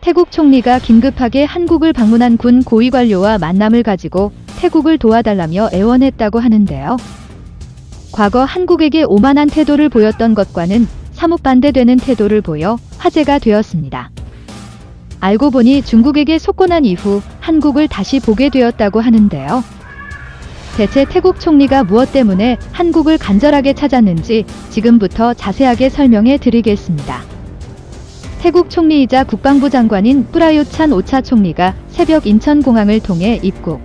태국 총리가 긴급하게 한국을 방문한 군 고위 관료와 만남을 가지고 태국을 도와달라며 애원했다고 하는데요. 과거 한국에게 오만한 태도를 보였던 것과는 사뭇 반대되는 태도를 보여 화제가 되었습니다. 알고 보니 중국에게 속고 난 이후 한국을 다시 보게 되었다고 하는데요. 대체 태국 총리가 무엇 때문에 한국을 간절하게 찾았는지 지금부터 자세하게 설명해 드리겠습니다. 태국 총리이자 국방부 장관인 프라윕 찬 오차 총리가 새벽 인천공항을 통해 입국.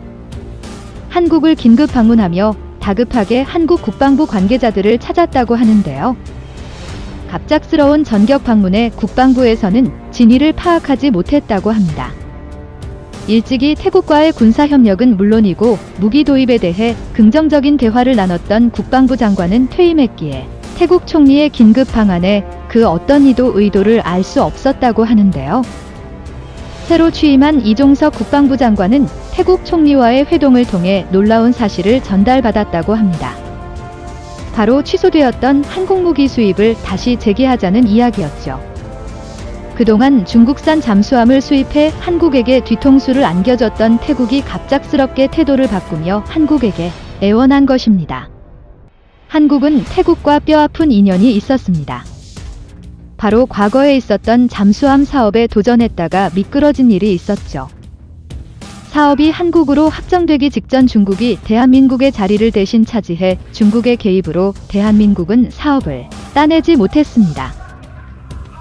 한국을 긴급 방문하며 다급하게 한국 국방부 관계자들을 찾았다고 하는데요. 갑작스러운 전격 방문에 국방부에서는 진위를 파악하지 못했다고 합니다. 일찍이 태국과의 군사협력은 물론이고 무기 도입에 대해 긍정적인 대화를 나눴던 국방부 장관은 퇴임했기에 태국 총리의 긴급 방한에 그 어떤 의도를 알 수 없었다고 하는데요. 새로 취임한 이종석 국방부 장관은 태국 총리와의 회동을 통해 놀라운 사실을 전달받았다고 합니다. 바로 취소되었던 한국 무기 수입을 다시 재개하자는 이야기였죠. 그동안 중국산 잠수함을 수입해 한국에게 뒤통수를 안겨줬던 태국이 갑작스럽게 태도를 바꾸며 한국에게 애원한 것입니다. 한국은 태국과 뼈아픈 인연이 있었습니다. 바로 과거에 있었던 잠수함 사업에 도전했다가 미끄러진 일이 있었죠. 사업이 한국으로 확정되기 직전 중국이 대한민국의 자리를 대신 차지해 중국의 개입으로 대한민국은 사업을 따내지 못했습니다.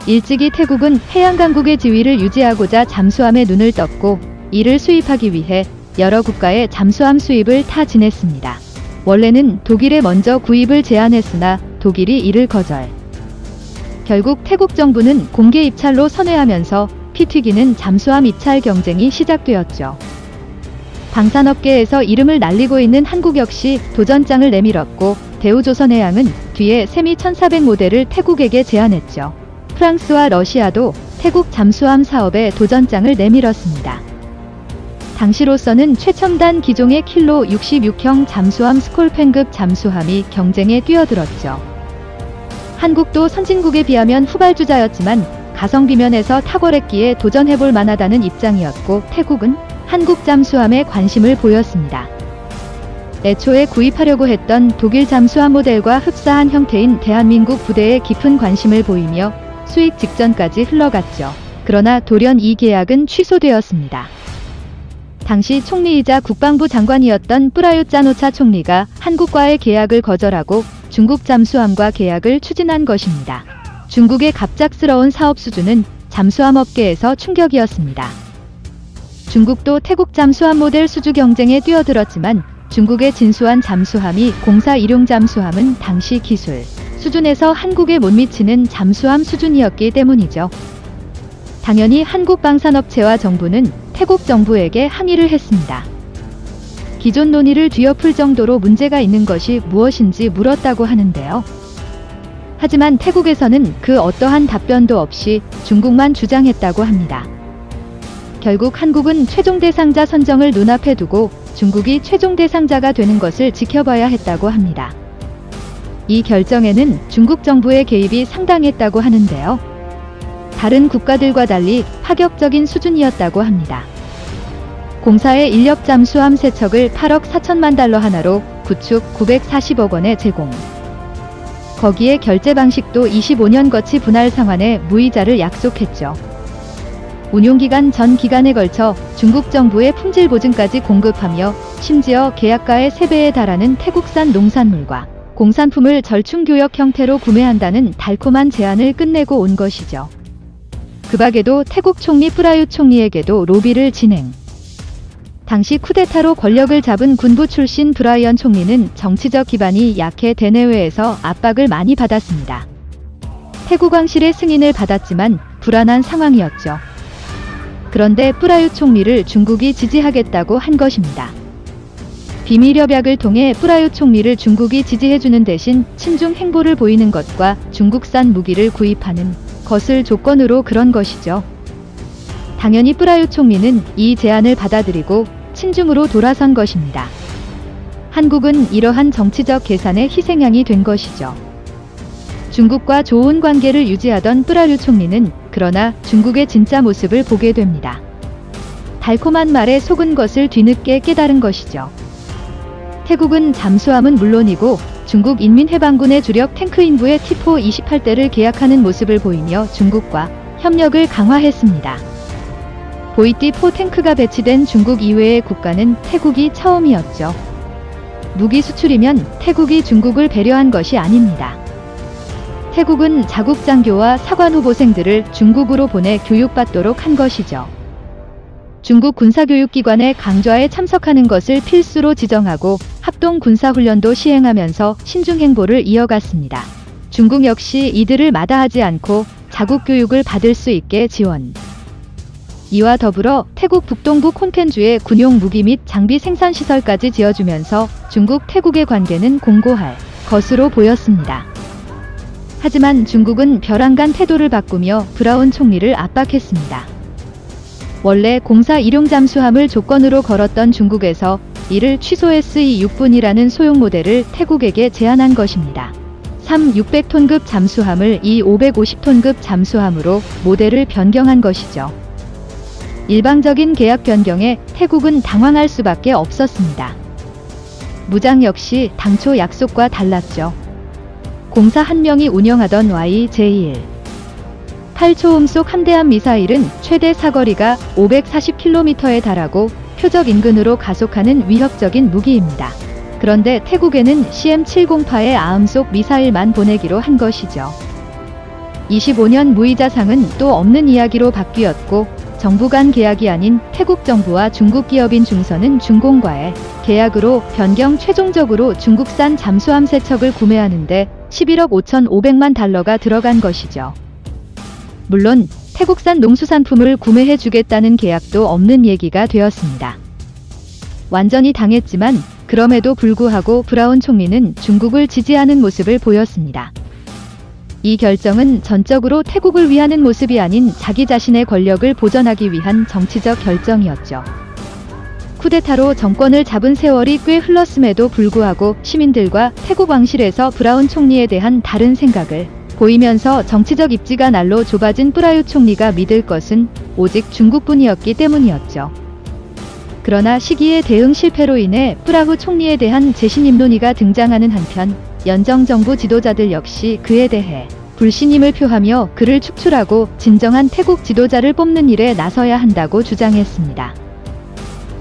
일찍이 태국은 해양강국의 지위를 유지하고자 잠수함에 눈을 떴고 이를 수입하기 위해 여러 국가의 잠수함 수입을 타진했습니다. 원래는 독일에 먼저 구입을 제안했으나 독일이 이를 거절. 결국 태국 정부는 공개 입찰로 선회하면서 피 튀기는 잠수함 입찰 경쟁이 시작되었죠. 방산업계에서 이름을 날리고 있는 한국 역시 도전장을 내밀었고 대우조선해양은 뒤에 세미 1400 모델을 태국에게 제안했죠. 프랑스와 러시아도 태국 잠수함 사업에 도전장을 내밀었습니다. 당시로서는 최첨단 기종의 킬로 66형 잠수함 스콜펜급 잠수함이 경쟁에 뛰어들었죠. 한국도 선진국에 비하면 후발주자였지만 가성비면에서 탁월했기에 도전해볼 만하다는 입장이었고 태국은 한국 잠수함에 관심을 보였습니다. 애초에 구입하려고 했던 독일 잠수함 모델과 흡사한 형태인 대한민국 부대에 깊은 관심을 보이며 수익 직전까지 흘러갔죠. 그러나 돌연 이 계약은 취소되었습니다. 당시 총리이자 국방부 장관이었던 프라윕 찬 오차 총리가 한국과의 계약을 거절하고 중국 잠수함과 계약을 추진한 것입니다. 중국의 갑작스러운 사업 수주는 잠수함 업계에서 충격이었습니다. 중국도 태국 잠수함 모델 수주 경쟁에 뛰어들었지만 중국의 진수한 잠수함이 공사 일용 잠수함은 당시 기술 수준에서 한국에 못 미치는 잠수함 수준이었기 때문이죠. 당연히 한국 방산업체와 정부는 태국 정부에게 항의를 했습니다. 기존 논의를 뒤엎을 정도로 문제가 있는 것이 무엇인지 물었다고 하는데요. 하지만 태국에서는 그 어떠한 답변도 없이 중국만 주장했다고 합니다. 결국 한국은 최종 대상자 선정을 눈앞에 두고 중국이 최종 대상자가 되는 것을 지켜봐야 했다고 합니다. 이 결정에는 중국 정부의 개입이 상당했다고 하는데요. 다른 국가들과 달리 파격적인 수준이었다고 합니다. 공사의 인력 잠수함 3척을 8억 4천만 달러 하나로 구축 940억 원에 제공. 거기에 결제 방식도 25년 거치 분할 상환에 무이자를 약속했죠. 운용기간 전 기간에 걸쳐 중국 정부의 품질 보증까지 공급하며 심지어 계약가의 3배에 달하는 태국산 농산물과 공산품을 절충교역 형태로 구매한다는 달콤한 제안을 끝내고 온 것이죠. 그 밖에도 태국 총리 프라윕 총리에게도 로비를 진행. 당시 쿠데타로 권력을 잡은 군부 출신 브라이언 총리는 정치적 기반이 약해 대내외에서 압박을 많이 받았습니다. 태국 왕실의 승인을 받았지만 불안한 상황이었죠. 그런데 프라윕 총리를 중국이 지지하겠다고 한 것입니다. 비밀협약을 통해 프라윕 총리를 중국이 지지해주는 대신 친중 행보를 보이는 것과 중국산 무기를 구입하는 것을 조건으로 그런 것이죠. 당연히 프라윕 총리는 이 제안을 받아들이고 친중으로 돌아선 것입니다. 한국은 이러한 정치적 계산의 희생양이 된 것이죠. 중국과 좋은 관계를 유지하던 프라윕 총리는 그러나 중국의 진짜 모습을 보게 됩니다. 달콤한 말에 속은 것을 뒤늦게 깨달은 것이죠. 태국은 잠수함은 물론이고 중국 인민해방군의 주력 탱크 인부의 T4 28대를 계약하는 모습을 보이며 중국과 협력을 강화했습니다. 보이띠4 탱크가 배치된 중국 이외의 국가는 태국이 처음이었죠. 무기 수출이면 태국이 중국을 배려한 것이 아닙니다. 태국은 자국 장교와 사관 후보생들을 중국으로 보내 교육받도록 한 것이죠. 중국 군사교육기관의 강좌에 참석하는 것을 필수로 지정하고 합동 군사훈련도 시행하면서 신중행보를 이어갔습니다. 중국 역시 이들을 마다하지 않고 자국 교육을 받을 수 있게 지원. 이와 더불어 태국 북동부 콘텐주에 군용 무기 및 장비 생산 시설까지 지어주면서 중국 태국의 관계는 공고할 것으로 보였습니다. 하지만 중국은 벼랑간 태도를 바꾸며 브라운 총리를 압박했습니다. 원래 공사 일용 잠수함을 조건으로 걸었던 중국에서 이를 취소해 E-6분이라는 소형 모델을 태국에게 제안한 것입니다. 600톤급 잠수함을 550톤급 잠수함으로 모델을 변경한 것이죠. 일방적인 계약 변경에 태국은 당황할 수밖에 없었습니다. 무장 역시 당초 약속과 달랐죠. 공사 한 명이 운영하던 YJ-1 8초음속 함대함 미사일은 최대 사거리가 540km에 달하고 표적 인근으로 가속하는 위협적인 무기입니다. 그런데 태국에는 CM-708의 아음속 미사일만 보내기로 한 것이죠. 25년 무이자상은 또 없는 이야기로 바뀌었고 정부 간 계약이 아닌 태국 정부와 중국 기업인 중선은 중공과의 계약으로 변경 최종적으로 중국산 잠수함 3척을 구매하는데 11억 5,500만 달러가 들어간 것이죠. 물론 태국산 농수산품을 구매해 주겠다는 계약도 없는 얘기가 되었습니다. 완전히 당했지만 그럼에도 불구하고 브라운 총리는 중국을 지지하는 모습을 보였습니다. 이 결정은 전적으로 태국을 위하는 모습이 아닌 자기 자신의 권력을 보전하기 위한 정치적 결정이었죠. 쿠데타로 정권을 잡은 세월이 꽤 흘렀음에도 불구하고 시민들과 태국 왕실에서 브라운 총리에 대한 다른 생각을 보이면서 정치적 입지가 날로 좁아진 프라유 총리가 믿을 것은 오직 중국뿐이었기 때문이었죠. 그러나 시기의 대응 실패로 인해 프라후 총리에 대한 재신임 논의가 등장하는 한편 연정정부 지도자들 역시 그에 대해 불신임을 표하며 그를 축출하고 진정한 태국 지도자를 뽑는 일에 나서야 한다고 주장했습니다.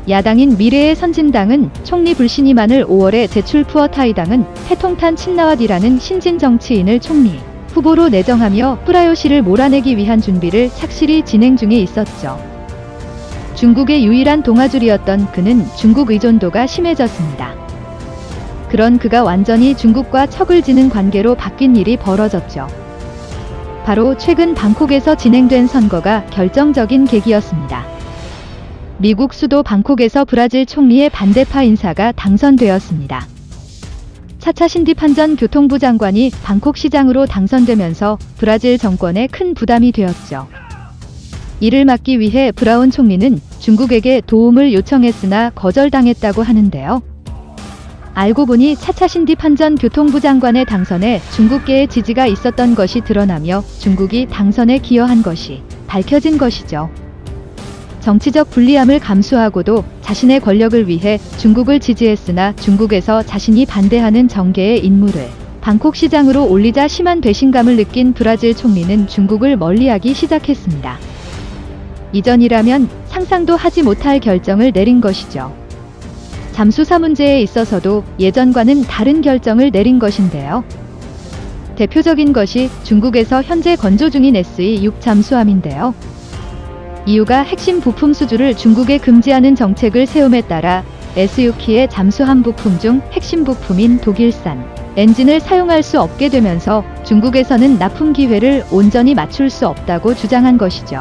야당인 미래의 선진당은 총리 불신임안을 5월에 제출. 푸어타이당은 패통탄 친나와디라는 신진 정치인을 총리 후보로 내정하며 프라요 씨를 몰아내기 위한 준비를 착실히 진행 중에 있었죠. 중국의 유일한 동아줄이었던 그는 중국 의존도가 심해졌습니다. 그런 그가 완전히 중국과 척을 지는 관계로 바뀐 일이 벌어졌죠. 바로 최근 방콕에서 진행된 선거가 결정적인 계기였습니다. 미국 수도 방콕에서 브라질 총리의 반대파 인사가 당선되었습니다. 차차 신디판 전 교통부 장관이 방콕 시장으로 당선되면서 브라질 정권에 큰 부담이 되었죠. 이를 막기 위해 브라운 총리는 중국에게 도움을 요청했으나 거절당했다고 하는데요. 알고 보니 차차 신디판 전 교통부 장관의 당선에 중국계의 지지가 있었던 것이 드러나며 중국이 당선에 기여한 것이 밝혀진 것이죠. 정치적 불리함을 감수하고도 자신의 권력을 위해 중국을 지지했으나 중국에서 자신이 반대하는 정계의 인물을 방콕 시장으로 올리자 심한 배신감을 느낀 브라질 총리는 중국을 멀리하기 시작했습니다. 이전이라면 상상도 하지 못할 결정을 내린 것이죠. 잠수사 문제에 있어서도 예전과는 다른 결정을 내린 것인데요. 대표적인 것이 중국에서 현재 건조 중인 SE-6 잠수함인데요. 이유가 핵심 부품 수주를 중국에 금지하는 정책을 세움에 따라 SE-6의 잠수함 부품 중 핵심 부품인 독일산 엔진을 사용할 수 없게 되면서 중국에서는 납품 기회를 온전히 맞출 수 없다고 주장한 것이죠.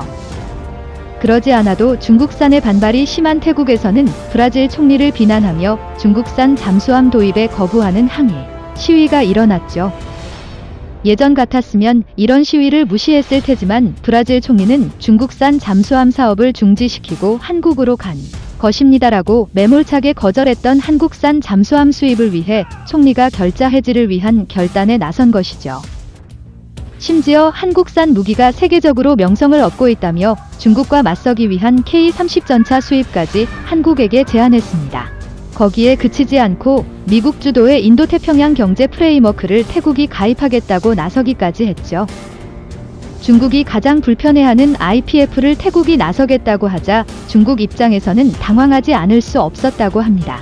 그러지 않아도 중국산의 반발이 심한 태국에서는 브라질 총리를 비난하며 중국산 잠수함 도입에 거부하는 항의, 시위가 일어났죠. 예전 같았으면 이런 시위를 무시했을 테지만 브라질 총리는 중국산 잠수함 사업을 중지시키고 한국으로 간 것입니다라고 매몰차게 거절했던 한국산 잠수함 수입을 위해 총리가 결자 해지를 위한 결단에 나선 것이죠. 심지어 한국산 무기가 세계적으로 명성을 얻고 있다며 중국과 맞서기 위한 K-30 전차 수입까지 한국에게 제안했습니다. 거기에 그치지 않고 미국 주도의 인도태평양 경제 프레임워크를 태국이 가입하겠다고 나서기까지 했죠. 중국이 가장 불편해하는 IPF를 태국이 나서겠다고 하자 중국 입장에서는 당황하지 않을 수 없었다고 합니다.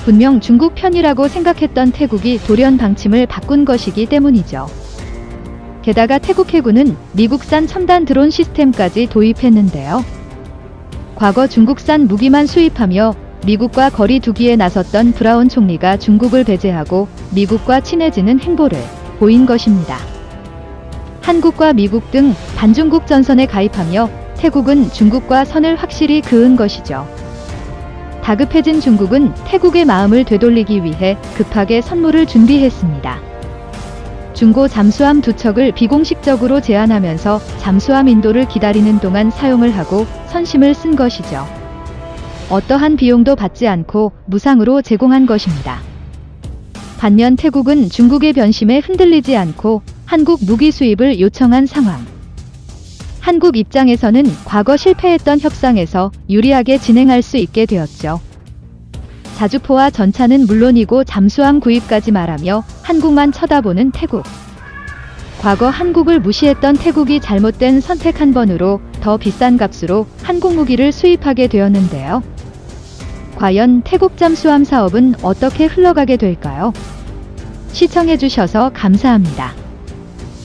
분명 중국 편이라고 생각했던 태국이 돌연 방침을 바꾼 것이기 때문이죠. 게다가 태국 해군은 미국산 첨단 드론 시스템까지 도입했는데요. 과거 중국산 무기만 수입하며 미국과 거리 두기에 나섰던 브라운 총리가 중국을 배제하고 미국과 친해지는 행보를 보인 것입니다. 한국과 미국 등 반중국 전선에 가입하며 태국은 중국과 선을 확실히 그은 것이죠. 다급해진 중국은 태국의 마음을 되돌리기 위해 급하게 선물을 준비했습니다. 중고 잠수함 2척을 비공식적으로 제안하면서 잠수함 인도를 기다리는 동안 사용을 하고 선심을 쓴 것이죠. 어떠한 비용도 받지 않고 무상으로 제공한 것입니다. 반면 태국은 중국의 변심에 흔들리지 않고 한국 무기 수입을 요청한 상황. 한국 입장에서는 과거 실패했던 협상에서 유리하게 진행할 수 있게 되었죠. 자주포와 전차는 물론이고 잠수함 구입까지 말하며 한국만 쳐다보는 태국. 과거 한국을 무시했던 태국이 잘못된 선택 한 번으로 더 비싼 값으로 한국 무기를 수입하게 되었는데요. 과연 태국 잠수함 사업은 어떻게 흘러가게 될까요? 시청해주셔서 감사합니다.